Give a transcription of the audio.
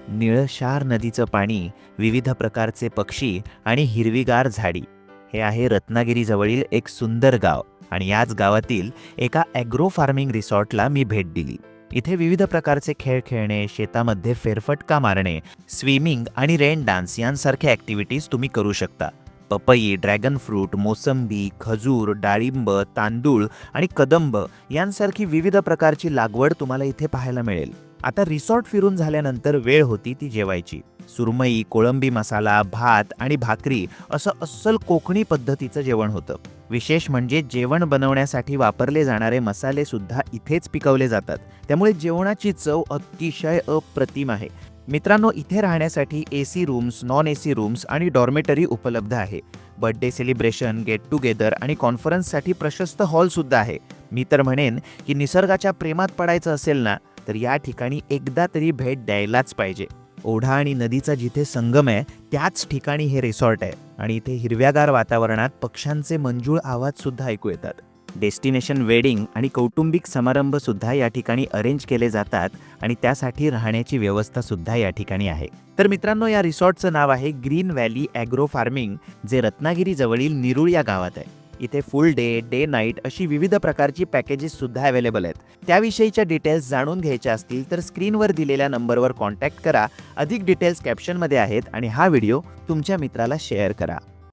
निळशार नदीचं पाणी, विविध प्रकारचे पक्षी आणि हिरवीगार झाडी. हे आहे रत्नागिरीजवळील एक सुंदर गाव आणि याच गावातील एका ॲग्रो फार्मिंग रिसॉर्टला मी भेट दिली. इथे विविध प्रकारचे खेळ खेळणे, शेतामध्ये फेरफटका मारणे, स्विमिंग आणि रेन डान्स यांसारख्या ॲक्टिव्हिटीज तुम्ही करू शकता. पपई, ड्रॅगन फ्रूट, मोसंबी, खजूर, डाळिंब, तांदूळ आणि कदंब यांसारखी विविध प्रकारची लागवड तुम्हाला इथे पाहायला मिळेल. आता रिसॉर्ट फिरून झाल्यानंतर वेळ होती ती जेवायची. सुरमई, कोळंबी मसाला, भात आणि भाकरी असं अस्सल कोकणी पद्धतीचं जेवण होतं. विशेष म्हणजे जेवण बनवण्यासाठी वापरले जाणारे मसाले सुद्धा इथेच पिकवले जातात. त्यामुळे जेवणाची चव अतिशय अप्रतिम आहे. मित्रांनो, इथे राहण्यासाठी AC rooms, non AC rooms आणि डॉर्मेटरी उपलब्ध आहे. बर्थडे सेलिब्रेशन, गेट टुगेदर आणि कॉन्फरन्ससाठी प्रशस्त हॉलसुद्धा आहे. मी तर म्हणेन की निसर्गाच्या प्रेमात पडायचं असेल ना, तर या ठिकाणी एकदा तरी भेट द्यायलाच पाहिजे. ओढा आणि नदीचा जिथे संगम आहे त्याच ठिकाणी हे रिसॉर्ट आहे आणि इथे हिरव्यागार वातावरणात पक्ष्यांचे मंजूळ आवाज सुद्धा ऐकू येतात. डेस्टिनेशन वेडिंग आणि कौटुंबिक समारंभ सुद्धा या ठिकाणी अरेंज केले जातात आणि त्यासाठी राहण्याची व्यवस्था सुद्धा या ठिकाणी आहे. तर मित्रांनो, या रिसॉर्टचं नाव आहे ग्रीन व्हॅली ॲग्रो फार्मिंग, जे रत्नागिरी जवळील निरुळ या गावात आहे. इथे फुल डे, डे नाईट अशी विविध प्रकारची पॅकेजेस सुद्धा अवेलेबल आहेत. त्याविषयीच्या डिटेल्स जाणून घ्यायच्या असतील तर स्क्रीनवर दिलेल्या नंबरवर कॉन्टॅक्ट करा. अधिक डिटेल्स कॅप्शनमध्ये आहेत आणि हा व्हिडिओ तुमच्या मित्राला शेअर करा.